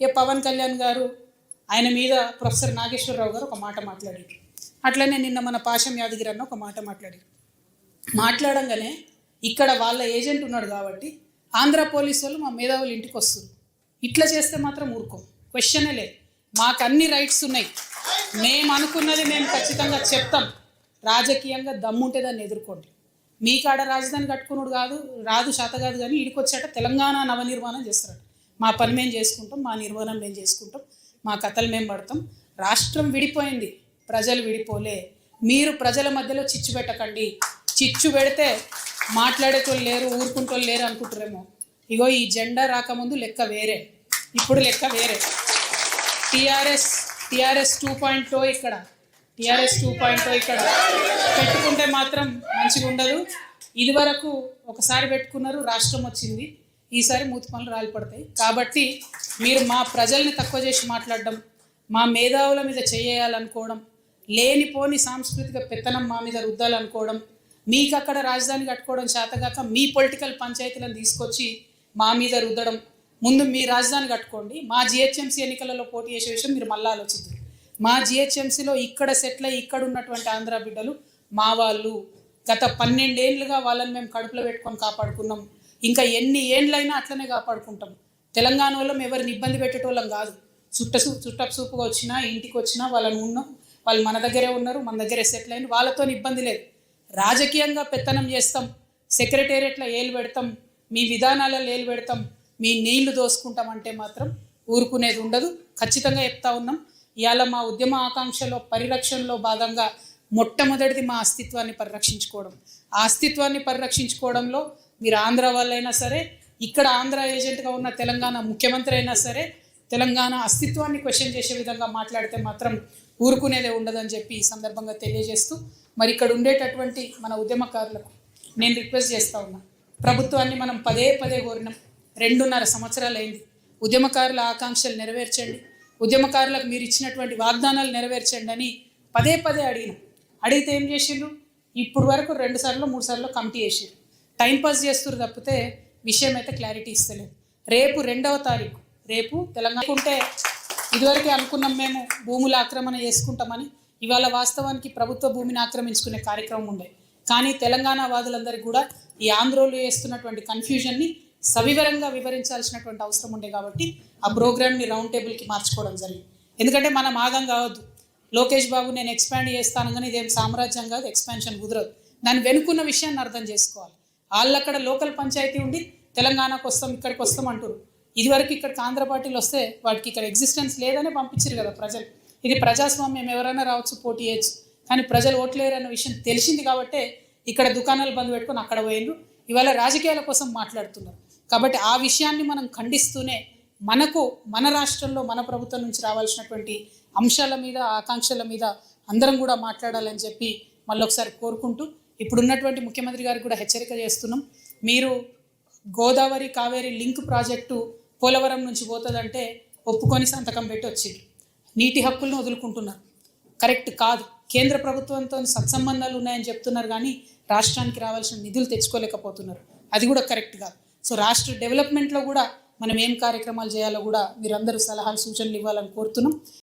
ఇక పవన్ కళ్యాణ్ గారు ఆయన మీద ప్రొఫెసర్ నాగేశ్వరరావు గారు ఒక మాట మాట్లాడారు. అట్లనే నిన్న మన పాశం యాదగిరి అన్న ఒక మాట మాట్లాడారు. మాట్లాడంగానే ఇక్కడ వాళ్ళ ఏజెంట్ ఉన్నాడు కాబట్టి ఆంధ్ర పోలీసు వాళ్ళు మా మేధావులు ఇంటికి వస్తారు. ఇట్లా చేస్తే మాత్రం ఊరుకోం, క్వశ్చనే లేదు. మాకు అన్ని రైట్స్ ఉన్నాయి, మేము అనుకున్నది మేము ఖచ్చితంగా చెప్తాం. రాజకీయంగా దమ్ముంటే దాన్ని ఎదుర్కోండి. మీ కాడ రాజధాని కట్టుకున్నాడు రాదు శాత కాదు, కానీ ఇడికి వచ్చాట తెలంగాణ నవనిర్మాణం చేస్తాడు. మా పని మేము చేసుకుంటాం, మా నిర్మాణం మేము చేసుకుంటాం, మా కథలు మేము పడతాం. రాష్ట్రం విడిపోయింది, ప్రజలు విడిపోలే. మీరు ప్రజల మధ్యలో చిచ్చు పెట్టకండి. చిచ్చు పెడితే మాట్లాడేటోళ్ళు లేరు, ఊరుకుంటోళ్ళు లేరు అనుకుంటారేమో. ఇగో ఈ జెండా రాకముందు లెక్క వేరే, ఇప్పుడు లెక్క వేరే. టీఆర్ఎస్ 2.0 ఇక్కడ, టీఆర్ఎస్ 2.0 ఇక్కడ పెట్టుకుంటే మాత్రం మంచిగా ఉండదు. ఇదివరకు ఒకసారి పెట్టుకున్నారు, రాష్ట్రం వచ్చింది. ఈసారి మూతి పనులు రాలిపడతాయి. కాబట్టి మీరు మా ప్రజల్ని తక్కువ చేసి మాట్లాడడం, మా మేధావుల మీద చేయాలనుకోవడం, లేనిపోని సాంస్కృతిక పెత్తనం మా మీద రుద్దాలనుకోవడం, మీకు అక్కడ రాజధాని కట్టుకోవడం చేతగాక మీ పొలిటికల్ పంచాయతీలను తీసుకొచ్చి మా మీద రుద్దడం. ముందు మీ రాజధాని కట్టుకోండి. మా జిహెచ్ఎంసీ ఎన్నికలలో పోటీ చేసే విషయం మీరు మళ్ళీ ఆలోచిద్దాం. మా జిహెచ్ఎంసీలో ఇక్కడ సెటిల్ అయ్యి ఇక్కడ ఉన్నటువంటి ఆంధ్ర బిడ్డలు మా వాళ్ళు. గత 12 ఏళ్ళుగా వాళ్ళని మేము కడుపులో పెట్టుకొని కాపాడుకున్నాం. ఇంకా ఎన్ని ఏళ్ళైనా అట్లనే కాపాడుకుంటాం. తెలంగాణ వాళ్ళం ఎవరిని ఇబ్బంది పెట్టేటోళ్ళం కాదు. చుట్టపు చూపుగా వచ్చినా ఇంటికి వచ్చినా వాళ్ళని ఉన్నాం, వాళ్ళు మన దగ్గరే ఉన్నారు, మన దగ్గరే సెటిల్ అయిన వాళ్ళతో ఇబ్బంది లేదు. రాజకీయంగా పెత్తనం చేస్తాం, సెక్రటేరియట్లో ఏలు పెడతాం, మీ విధానాలలో ఏలు పెడతాం, మీ నీళ్లు దోసుకుంటాం అంటే మాత్రం ఊరుకునేది ఉండదు. ఖచ్చితంగా చెప్తా ఉన్నాం. ఇవాళ మా ఉద్యమ ఆకాంక్షలో పరిరక్షణలో భాగంగా మొట్టమొదటిది మా అస్తిత్వాన్ని పరిరక్షించుకోవడం. ఆ అస్తిత్వాన్ని పరిరక్షించుకోవడంలో మీరు ఆంధ్ర వాళ్ళైనా సరే, ఇక్కడ ఆంధ్ర ఏజెంట్గా ఉన్న తెలంగాణ ముఖ్యమంత్రి అయినా సరే, తెలంగాణ అస్తిత్వాన్ని క్వశ్చన్ చేసే విధంగా మాట్లాడితే మాత్రం ఊరుకునేదే ఉండదని చెప్పి ఈ సందర్భంగా తెలియజేస్తూ, మరి ఇక్కడ ఉండేటటువంటి మన ఉద్యమకారులకు నేను రిక్వెస్ట్ చేస్తూ ఉన్నా. ప్రభుత్వాన్ని మనం పదే కోరినాం. 2.5 సంవత్సరాలు అయింది. ఉద్యమకారుల ఆకాంక్షలు నెరవేర్చండి, ఉద్యమకారులకు మీరు ఇచ్చినటువంటి వాగ్దానాలు నెరవేర్చండి అని పదే అడిగినాం. అడిగితే ఏం చేసిండ్రు? ఇప్పుడు వరకు 2 సార్లు 3 సార్లు కమిటీ చేసిండ్రు. టైంపాస్ చేస్తున్నారు తప్పితే విషయం అయితే క్లారిటీ ఇస్తలేదు. రేపు 2వ తారీఖు, రేపు తెలంగాణ ఉంటే ఇదివరకే అనుకున్నాం మేము భూముల ఆక్రమణ చేసుకుంటామని. ఇవాళ వాస్తవానికి ప్రభుత్వ భూమిని ఆక్రమించుకునే కార్యక్రమం ఉండే. కానీ తెలంగాణ వాదులందరికీ కూడా ఈ ఆంధ్రోలు చేస్తున్నటువంటి కన్ఫ్యూజన్ని సవివరంగా వివరించాల్సినటువంటి అవసరం ఉండే. కాబట్టి ఆ ప్రోగ్రామ్ని రౌండ్ టేబుల్కి మార్చుకోవడం జరిగింది. ఎందుకంటే మనం ఆగం కావద్దు. లోకేష్ బాబు నేను ఎక్స్పాండ్ చేస్తాను కానీ ఇదేం సామ్రాజ్యం కాదు, ఎక్స్పాన్షన్ కుదరదు. దాని వెనుకున్న విషయాన్ని అర్థం చేసుకోవాలి. వాళ్ళు అక్కడ లోకల్ పంచాయతీ ఉండి తెలంగాణకు వస్తాం, ఇక్కడికి వస్తాం అంటారు. ఇదివరకు ఇక్కడికి ఆంధ్ర పార్టీలు వస్తే వాటికి ఇక్కడ ఎగ్జిస్టెన్స్ లేదని పంపించారు కదా ప్రజలు. ఇది ప్రజాస్వామ్యం, ఎవరైనా రావచ్చు, పోటీ చేయొచ్చు. కానీ ప్రజలు ఓట్లేరు అన్న విషయం తెలిసింది కాబట్టే ఇక్కడ దుకాణాలు బంద్ పెట్టుకొని అక్కడ పోయిండ్రు. ఇవాళ రాజకీయాల కోసం మాట్లాడుతున్నారు. కాబట్టి ఆ విషయాన్ని మనం ఖండిస్తూనే మన రాష్ట్రంలో మన ప్రభుత్వం నుంచి రావాల్సినటువంటి అంశాల మీద, ఆకాంక్షల మీద అందరం కూడా మాట్లాడాలని చెప్పి మళ్ళొకసారి కోరుకుంటూ, ఇప్పుడున్నటువంటి ముఖ్యమంత్రి గారికి కూడా హెచ్చరిక చేస్తున్నాం. మీరు గోదావరి కావేరి లింక్ ప్రాజెక్టు పోలవరం నుంచి పోతుందంటే ఒప్పుకొని సంతకం పెట్టి వచ్చింది. నీటి హక్కులను వదులుకుంటున్నారు. కరెక్ట్ కాదు. కేంద్ర ప్రభుత్వంతో సత్సంబంధాలు ఉన్నాయని చెప్తున్నారు కానీ రాష్ట్రానికి రావాల్సిన నిధులు తెచ్చుకోలేకపోతున్నారు. అది కూడా కరెక్ట్ కాదు. సో రాష్ట్ర డెవలప్మెంట్లో కూడా మనం ఏం కార్యక్రమాలు చేయాలో కూడా మీరందరూ సలహాలు సూచనలు ఇవ్వాలని కోరుతున్నాం.